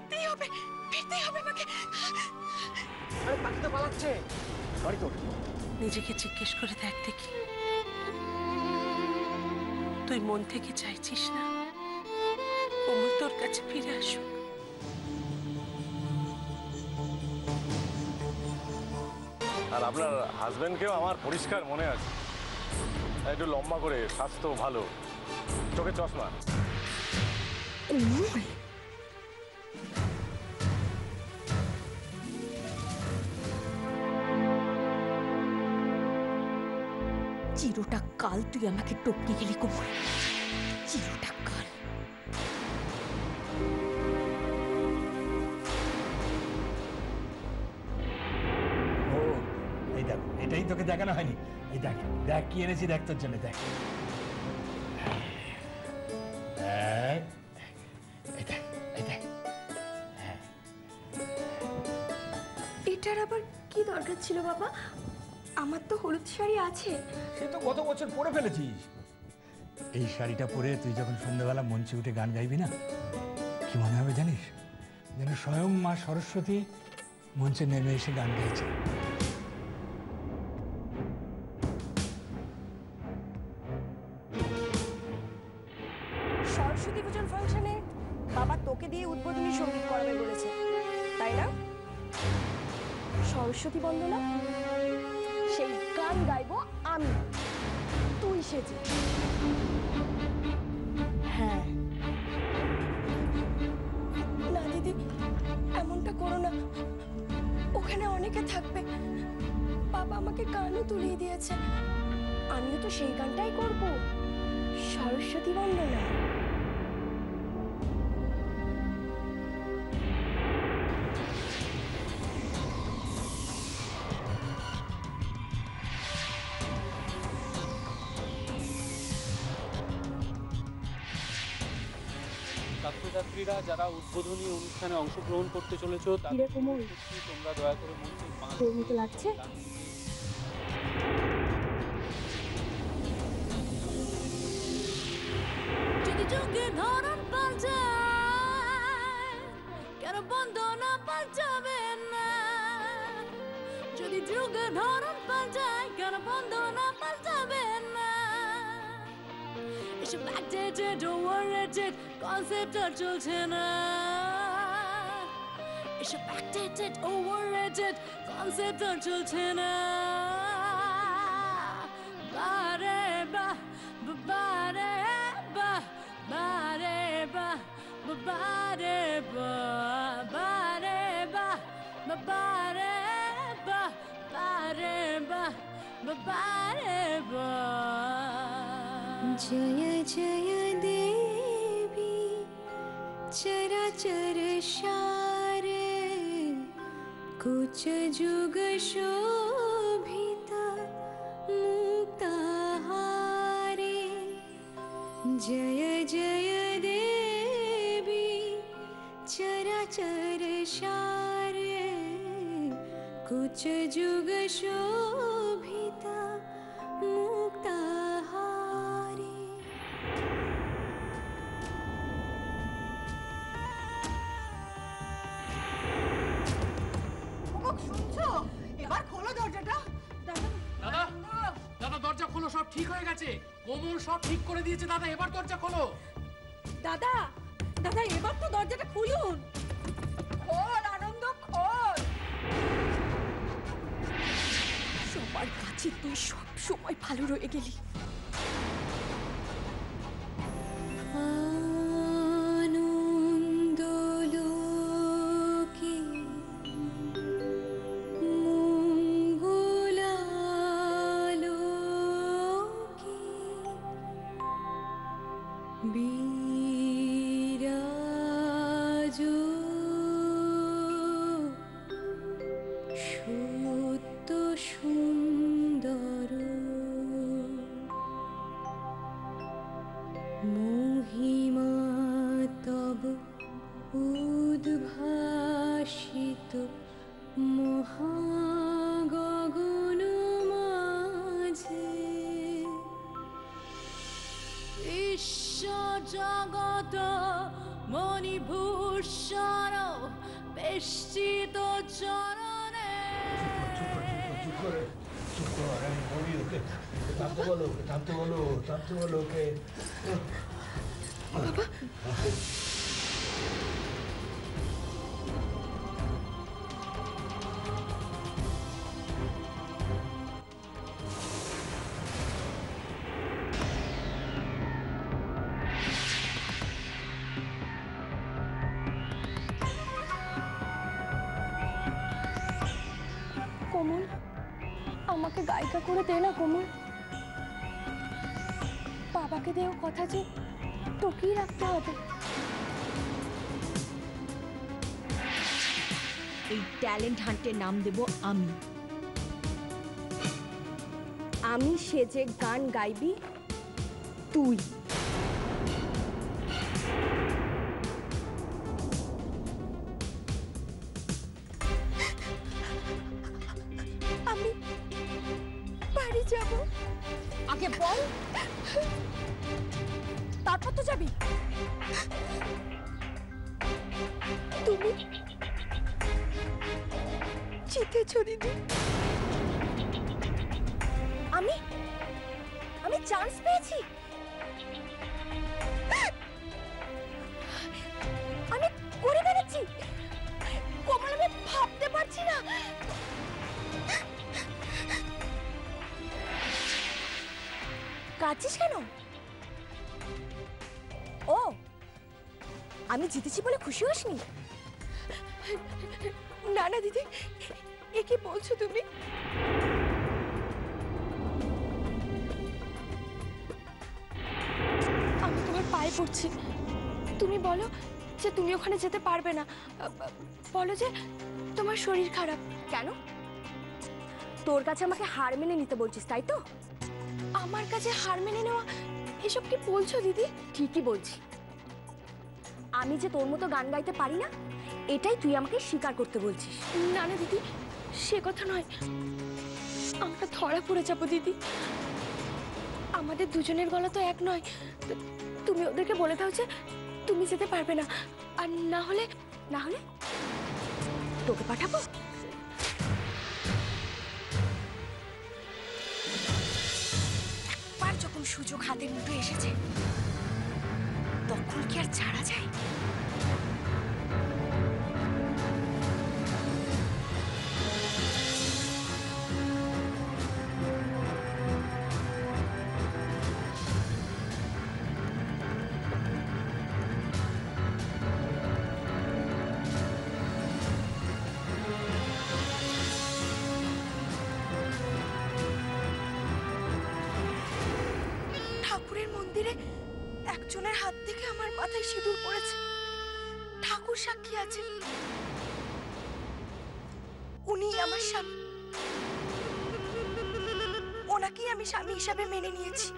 ফিরতেই হবে, ফিরতেই হবে আমাকে। আরে পাখি তো পালাচ্ছে। বাড়ি তোর। নিজেকে জিজ্ঞেস করে দেখ দেখি, তুই মন থেকে চাইছিস না কোমল তোর কাছে ফিরে আসুক? আর আপনার হাজবেন্ডকেও আমার পরিষ্কার মনে আছে, একটু লম্বা করে, স্বাস্থ্য ভালো, চোখে চশমা। চিরটা কাল তুই আমাকে টপকে গেলি কোমল, চিরটা কাল। ও এই দেখ, এটাই তোকে দেখানো হয়নি। এই দেখ দেখ কি এনেছি, দেখ তোর জন্য, দেখ এটার আবার কি দরকার ছিল বাবা? আমার তো হলুদ শাড়ি আছে। সে তো গত বছর পরে ফেলেছিস। এই শাড়িটা পরে তুই যখন সন্ধ্যাবেলা মঞ্চে উঠে গান গাইবি না, কি মনে হবে জানিস? যেন স্বয়ং মা সরস্বতী মঞ্চে নেমে এসে গান গাইছে। সরস্বতী পূজার ফাংশনে বাবা তোকে দিয়ে উদ্বোধনী সঙ্গীত করাবে বলেছে, তাই না? সরস্বতী বন্দনা, সেই গান গাইবো আমি, তুই সেজে। হ্যাঁ না দিদি, এমনটা করো না, ওখানে অনেকে থাকবে। বাবা আমাকে গানও তুলিয়ে দিয়েছে, আমিও তো সেই গানটাই করব, সরস্বতী বন্দনা। ছাত্রছাত্রীরা যারা উদ্বোধনী অনুষ্ঠানে অংশগ্রহণ করতে চলেছো, তোমরা দয়া করে মঞ্চে লাগছে। যদি যুগের ধরন পাল্টায়, কেন বন্দনা পাল্টাবে না? যদি যুগের ধরন পাল্টায়, কেন বন্দনা পাল্টাবে না? এসব backdated, overrated concept আর চলছে না। এসব backdated, overrated concept আর চলছে না। বারে বাহ, বারে বাহ, বারে বাহ, বারে বাহ, বারে বাহ, বারে বাহ, বারে বাহ, বারে বাহ। जय जय देवी चराचर सारे, कुछ जुग शोभिता मुक्ताहारे। जय जय देवी चराचर सारे, कुछ जुग शोभिता मुक्ताहारे। শুনছো? এবার খোলো দরজাটা। দাদা, দাদা দরজা খোলো, সব ঠিক হয়ে গেছে। কোমল সব ঠিক করে দিয়েছে দাদা, এবার দরজা খোলো। দাদা, দাদা এবার তো দরজাটা খুলুন। খোল আনন্দ, খোল। সবার কাছে তুই সব সময় ভালো রয়ে গেলি। आनंद लोके मंगलालोके বিরাজো সত্য সুন্দর মহিমা তব উদ্ভাসিত মহাগগন মাঝে। বিশ্ব জগত মণিভূষণ এসছি তো চরণে। কোমল, আমাকে গায়িকা করে দে না কোমল। বাবাকে দেও কথা যে তোকেই রাখতে হবে। এই ট্যালেন্ট হান্টের নাম দেব আমি। আমি সেজে গান গাইবি তুই। আমি বাড়ি যাব। আগে বল, তারপর তো যাবি। তুমি জিতেছ দিদি। আমি চান্স পেয়েছি। আমি করে বেড়াচ্ছি কোমল, আমি ভাবতে পারছি না। কাঁদছিস কেন? ও, আমি জিতেছি বলে খুশি হসনি? না না দিদি, এ কি বলছো তুমি? আমি তোমার পায়ে পড়ছি, তুমি বলো যে তুমি ওখানে যেতে পারবে না। বলো যে তোমার শরীর খারাপ। কেন? তোর কাছে আমাকে হার মেনে নিতে বলছিস, তাই তো? আমার কাছে হার মেনে নেওয়া এসব কি বলছো দিদি? ঠিকই বলছি। আমি যে তোর মতো গান গাইতে পারি না, এটাই তুই আমাকে স্বীকার করতে বলছিস। না না দিদি, সে কথা নয়। আমরা ধরা পড়ে যাবো দিদি। আমাদের দুজনের গলা তো এক নয়। তুমি ওদেরকে বলে দাও যে তুমি যেতে পারবে না। আর না হলে তোকে পাঠাবো। একবার যখন সুযোগ হাতের মুঠো এসেছে, তখন কি আর ছাড়া যায়? ঠাকুরের মন্দিরে একজনের হাত থেকে আমার মাথায় সিঁদুর পড়েছে। ঠাকুর সাক্ষী আছে, উনি আমার স্বামী। ওনাকেই আমি স্বামী হিসাবে মেনে নিয়েছি।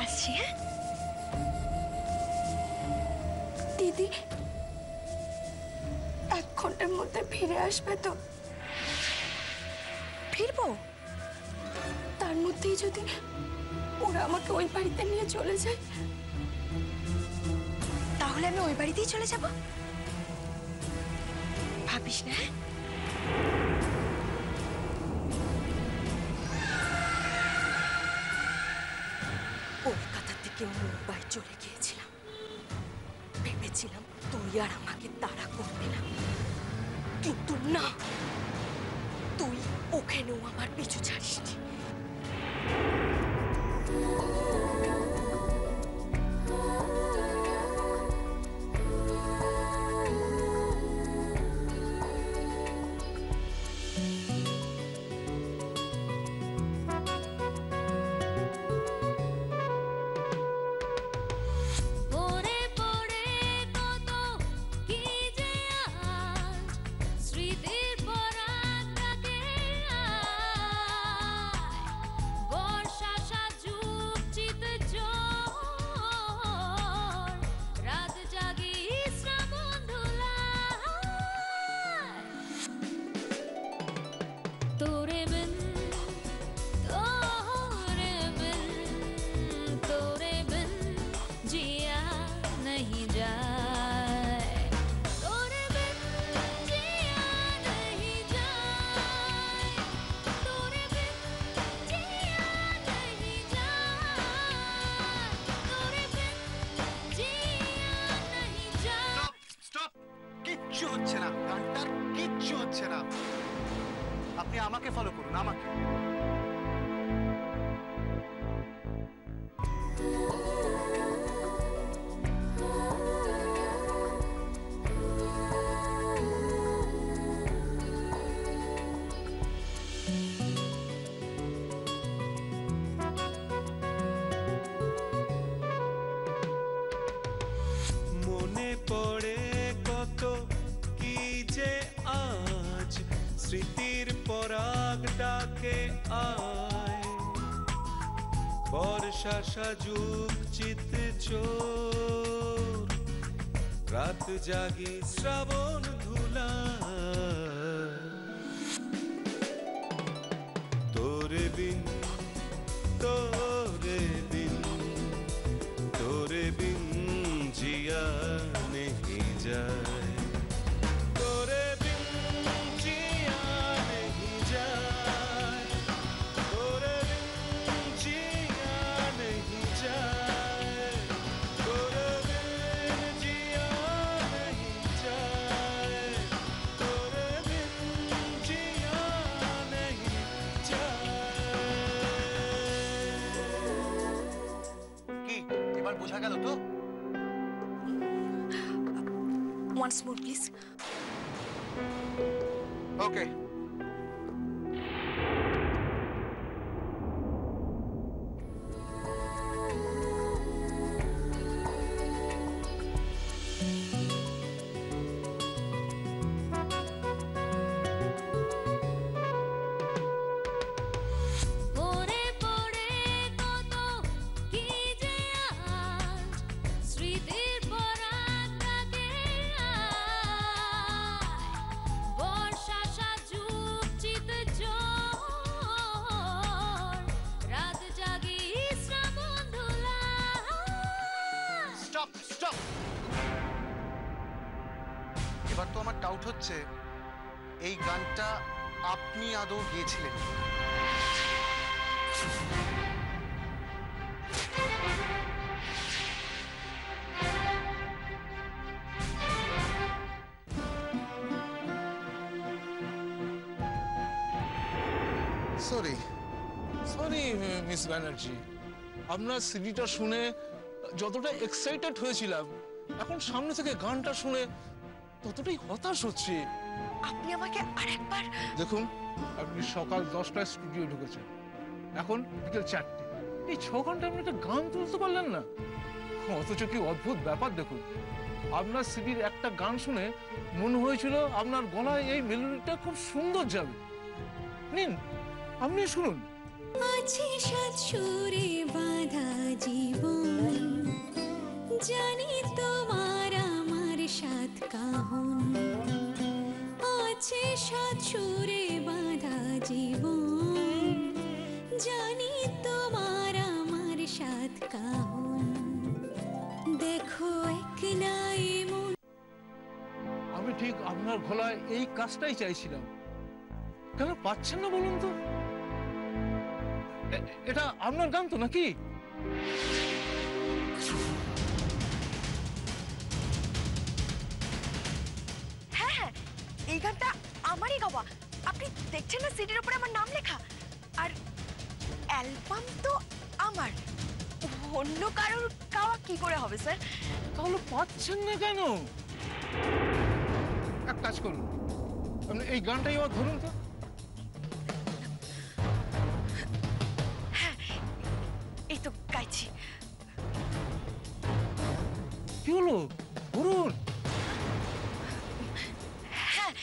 আসছি। হ্যাঁ দিদি, 1 ঘন্টার মধ্যে ফিরে আসবে তো? ফিরবো। তার মধ্যেই যদি ওরা আমাকে ওই বাড়িতে নিয়ে চলে যায়, তাহলে আমি ওই বাড়িতেই চলে যাব। ভাবিস না? কলকাতা থেকে মুম্বাই চলে গিয়েছিলাম, ভেবেছিলাম তুই আর আমাকে তাড়া করবি না, কিন্তু না, তুই ওখানেও আমার পিছু ছাড়িসনি। পড়ে পড়ে কত কি যে আজ স্মৃতির পরাগ ডাকে আয়। পড়ে কত কি যে আজ স্মৃতির পরাগ ডাকে আয় বর্ষা সাজুক চিত চোর রাত জাগি শ্রাবণ ধুলা তোরে বিন তোরে বিন তোরে বিন जिया नहीं जाए तोरे बिन जिया नहीं जाए तोरे बिन जिया नहीं जाए तोरे बिन जिया नहीं जाए तोरे बिन जिया नहीं जाए কি এবার বোঝা গেল তো? Once more, please. Okay. পড়ে পড়ে কত কি যে আজ স্মৃতির পরাগ ডাকে আয় বর্ষা সাজুক চিত ঝড় রাত জাগি শ্রাবণ ধুলা স্টপ স্টপ। এবার তো আমার ডাউট হচ্ছে এই গানটা আপনি আদৌ গেয়েছিলেন। সরি সরি মিস ব্যানার্জি, আপনার সিডিটা শুনে যতটা এক্সাইটেড হয়েছিলাম এখন সামনে থেকে গানটা শুনে ততটাই হতাশ হচ্ছে। আপনি আমাকে আরেকবার দেখুন, আপনি সকাল 10টায় স্টুডিও ঢুকেছেন, এখন বিকেল 4টে, এই 6 ঘন্টা আপনি একটা গান তুলতে পারলেন না। অথচ কি অদ্ভুত ব্যাপার দেখুন, আপনার সিডির একটা গান শুনে মনে হয়েছিল আপনার গলায় এই মেলোডিটা খুব সুন্দর যাবে। নিন আপনি শুনুন। আছে সাত সুরে বাঁধা জীবন, জানি তোমার আমার সাত কাহন। আছে সাত সুরে বাঁধা জীবন, জানি তোমার আমার সাত কাহন। দেখো এক নাই মন। আমি ঠিক আপনার গলায় এই কাজটাই চাইছিলাম, কেন পাচ্ছেন না বলুন তো? এটা আপনার গান তো নাকি? হ্যাঁ হ্যাঁ, এই গানটা আমারই গাওয়া। আপনি দেখছেন না সিডির উপরে আমার নাম লেখা, আর অ্যালবাম তো আমার, অন্য কারোর গাওয়া কি করে হবে স্যার? তাহলে পাচ্ছেন না কেন? এক কাজ করুন, আপনি এই গানটাই আবার ধরুন তো। হ্যাঁ, এই তো গাইছি। কি হলো ধরুন। হ্যাঁ,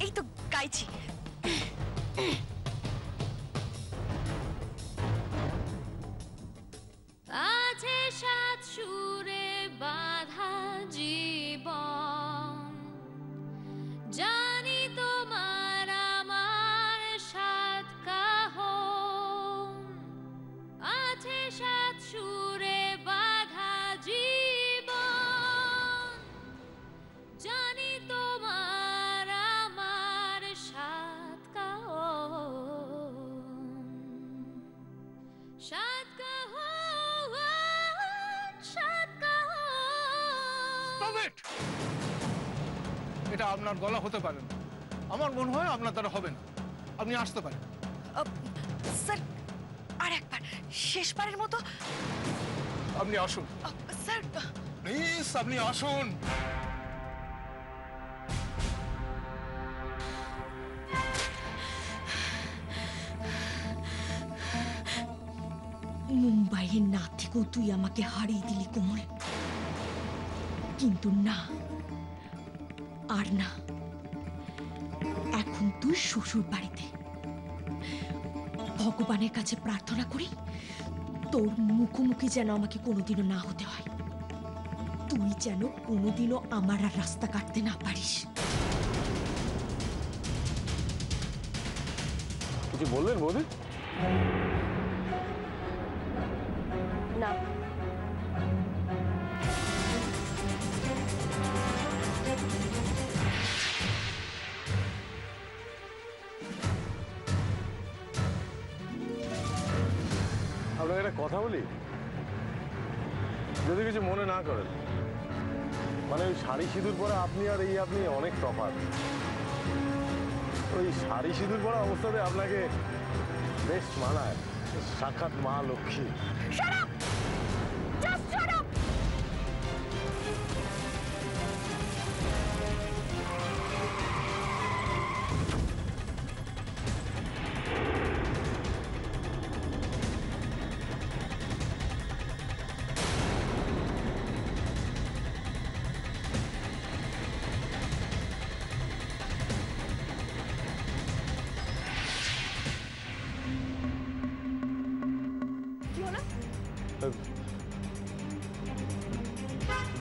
এই তো গাইছি। আছে সাত সুরে বাঁধা জীবন, জানি তোমার আমার সাত কাহন। আছে সাত সুরে বাঁধা জীবন, জানি তোমার আমার সাত কাহন। সাত কাহন, সাত কাহন। Stop it! এটা আপনার গলা হতে পারে না, আমার মনে হয় আপনার দ্বারা হবে না। আপনি আসতে পারেন। স্যার আর একবার, শেষবারের মতো আপনি আসুন স্যার, প্লিজ আপনি আসুন। মুম্বাইয়ের না থেকেও তুই আমাকে হারিয়ে দিলি কোমল। কিন্তু না, আর না, এখন তুই শ্বশুর বাড়িতে। ভগবানের কাছে প্রার্থনা করি তোর মুখোমুখি যেন আমাকে কোনোদিনও না হতে হয়, তুই যেন কোনোদিনও আমার আর রাস্তা কাটতে না পারিস। কিছু বললেন বৌদি? না, আপনাকে একটা কথা বলি, যদি কিছু মনে না করেন। মানে ওই শাড়ি সিঁদুর পরা আপনি আর এই আপনি অনেক তফাৎ। ওই শাড়ি সিঁদুর পরা অবস্থাতে আপনাকে বেশ মানায়, সাক্ষাৎ মা লক্ষ্মী।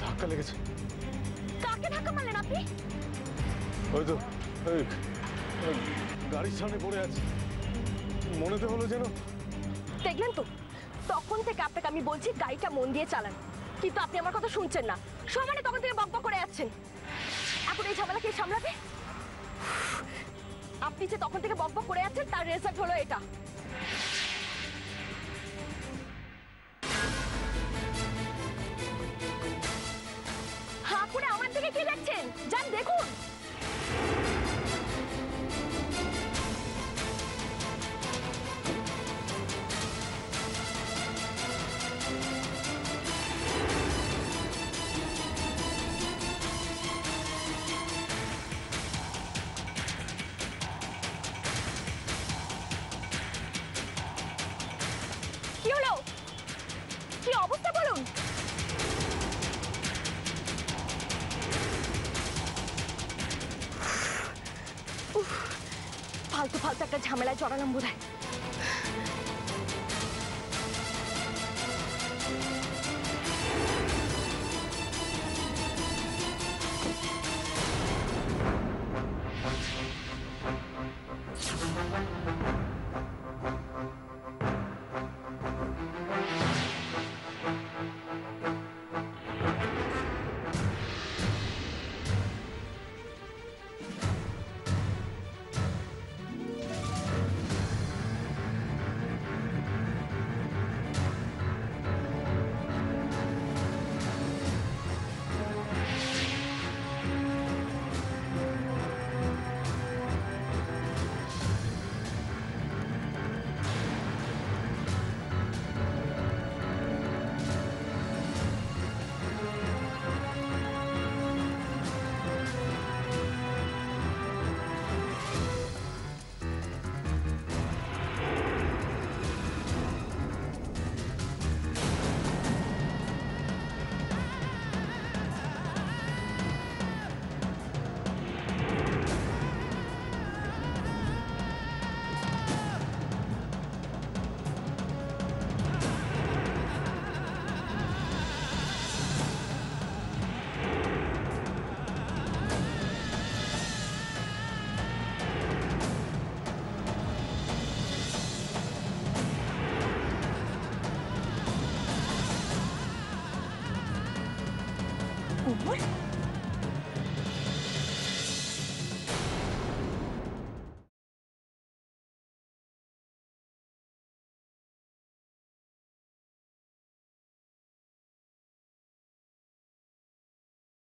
ধাক্কা লেগেছে। কাকে ধাক্কা মারলেন আপনি? ওই তো ওই গাড়ির সামনে পড়ে আছে, মনেতে হলো যেন। দেখলেন তো, তখন থেকে আপনাকে আমি বলছি গাড়িটা মন দিয়ে চালান, কিন্তু আপনি আমার কথা শুনছেন না, সমানে তখন থেকে বকবক করে যাচ্ছেন। এখন এই ঝামেলা কে সামলাবে? আপনি যে তখন থেকে বকবক করে যাচ্ছেন তার রেজাল্ট হলো এটা। হাঁ করে আমার দিকে কি দেখছেন? যান দেখুন। কি হলো? কি অবস্থা বলুন? ফালতু ফালতু একটা ঝামেলায় জড়ালাম বোধহয়। কোমল